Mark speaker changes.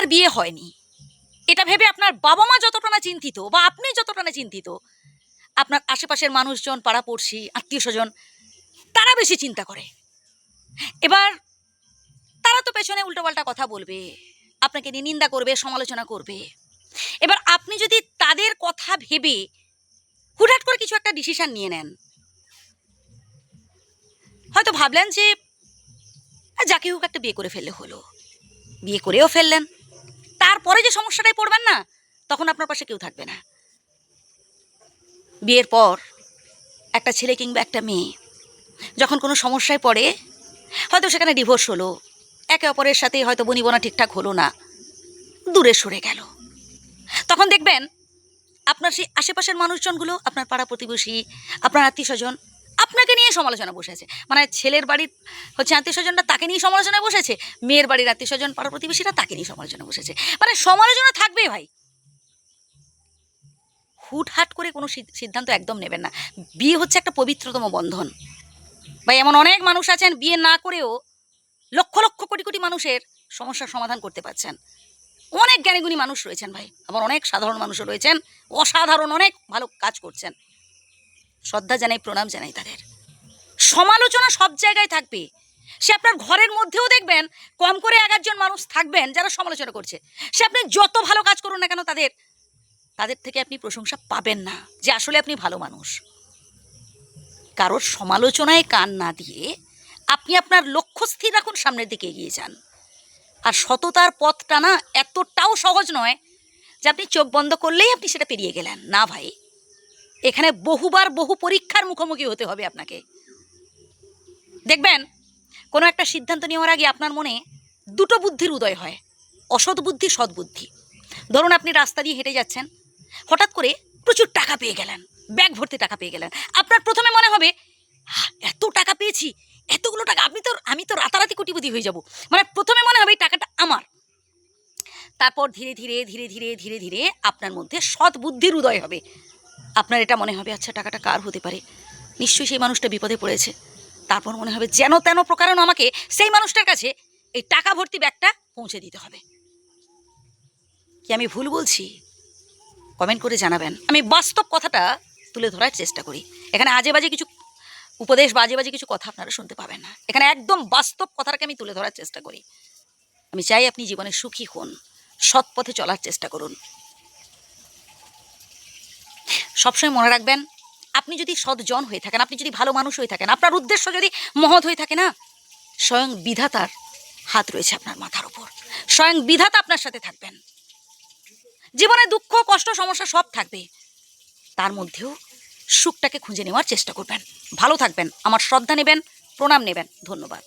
Speaker 1: আপনার বিয়ে হয়নি এটা ভেবে আপনার বাবা মা যতটা না চিন্তিত বা আপনি যতটা না চিন্তিত, আপনার আশেপাশের মানুষজন, পাড়াপড়শি, আত্মীয় স্বজন তারা বেশি চিন্তা করে। এবার তারা তো পেছনে উল্টোপাল্টা কথা বলবে, আপনাকে নিয়ে নিন্দা করবে, সমালোচনা করবে। এবার আপনি যদি তাদের কথা ভেবে হুটহাট করে কিছু একটা ডিসিশন নিয়ে নেন, হয়তো ভাবলেন যে যাকে হোক একটা বিয়ে করে ফেললে হলো, বিয়ে করেও ফেললেন, তারপরে যে সমস্যাটাই পড়বেন না, তখন আপনার পাশে কেউ থাকবে না। বিয়ের পর একটা ছেলে কিংবা একটা মেয়ে যখন কোনো সমস্যায় পড়ে, হয়তো সেখানে ডিভোর্স হলো, একে অপরের সাথে হয়তো বনিবনা ঠিকঠাক হলো না, দূরে সরে গেল, তখন দেখবেন আপনার সেই আশেপাশের মানুষজনগুলো, আপনার পাড়া প্রতিবেশী, আপনার আত্মীয় স্বজন আপনাকে নিয়ে সমালোচনা বসেছে। মানে ছেলের বাড়ির আত্মীয় স্বজনরা তাকে নিয়ে সমালোচনায় বসেছে, মেয়ের বাড়ির আত্মীয় স্বজন, পাড়া প্রতিবেশীরা তাকে নিয়ে সমালোচনা বসেছে। মানে সমালোচনা থাকবে ভাই। হুটহাট করে কোনো সিদ্ধান্ত একদম নেবেন না। বিয়ে হচ্ছে একটা পবিত্রতম বন্ধন ভাই। এমন অনেক মানুষ আছেন বিয়ে না করেও লক্ষ লক্ষ কোটি কোটি মানুষের সমস্যার সমাধান করতে পারছেন। অনেক জ্ঞানীগুণী মানুষ রয়েছেন ভাই, আবার অনেক সাধারণ মানুষও রয়েছেন, অসাধারণ অনেক ভালো কাজ করছেন। শ্রদ্ধা জানাই, প্রণাম জানাই তাদের। সমালোচনা সব জায়গায় থাকবে। সে আপনার ঘরের মধ্যেও দেখবেন কম করে 11 জন মানুষ থাকবেন যারা সমালোচনা করছে। সে আপনি যত ভালো কাজ করুন না কেন, তাদের থেকে আপনি প্রশংসা পাবেন না যে আসলে আপনি ভালো মানুষ। কারোর সমালোচনায় কান না দিয়ে আপনি আপনার লক্ষ্য স্থির রাখুন, সামনের দিকে এগিয়ে যান। আর সততার পথটা না এতটাও সহজ নয় যে আপনি চোখ বন্ধ করলেই আপনি সেটা পেরিয়ে গেলেন। না ভাই, এখানে বহুবার বহু পরীক্ষার মুখোমুখি হতে হবে আপনাকে। দেখবেন কোনো একটা সিদ্ধান্ত নেওয়ার আগে আপনার মনে দুটো বুদ্ধির উদয় হয়, অসৎ বুদ্ধি, সৎ বুদ্ধি। ধরুন আপনি রাস্তা দিয়ে হেঁটে যাচ্ছেন, হঠাৎ করে প্রচুর টাকা পেয়ে গেলেন, ব্যাগ ভর্তি টাকা পেয়ে গেলেন। আপনার প্রথমে মনে হবে এত টাকা পেয়েছি, এতগুলো টাকা, আমি তো রাতারাতি কোটিপতি হয়ে যাব। মানে প্রথমে মনে হবে এই টাকাটা আমার। তারপর ধীরে ধীরে ধীরে ধীরে ধীরে ধীরে আপনার মধ্যে সৎ বুদ্ধির উদয় হবে। আপনার এটা মনে হবে আচ্ছা টাকাটা কার হতে পারে, নিশ্চয়ই সেই মানুষটা বিপদে পড়েছে। তারপর মনে হবে যেন তেন প্রকারেণ আমাকে সেই মানুষটার কাছে এই টাকা ভর্তি ব্যাগটা পৌঁছে দিতে হবে। কি আমি ভুল বলছি? কমেন্ট করে জানাবেন। আমি বাস্তব কথাটা তুলে ধরার চেষ্টা করি। এখানে আজে বাজে কিছু উপদেশ, বাজে বাজে কিছু কথা আপনারা শুনতে পাবেন না। এখানে একদম বাস্তব কথাটাকে আমি তুলে ধরার চেষ্টা করি। আমি চাই আপনি জীবনে সুখী হন, সৎ পথে চলার চেষ্টা করুন। সবসময় মনে রাখবেন, আপনি যদি সৎজন হয়ে থাকেন, আপনি যদি ভালো মানুষ হয়ে থাকেন, আপনার উদ্দেশ্য যদি মহৎ হয়ে থাকে না, স্বয়ং বিধাতার হাত রয়েছে আপনার মাথার উপর। স্বয়ং বিধাতা আপনার সাথে থাকবেন। জীবনে দুঃখ, কষ্ট, সমস্যা সব থাকবে, তার মধ্যেও সুখটাকে খুঁজে নেওয়ার চেষ্টা করবেন। ভালো থাকবেন, আমার শ্রদ্ধা নেবেন, প্রণাম নেবেন। ধন্যবাদ।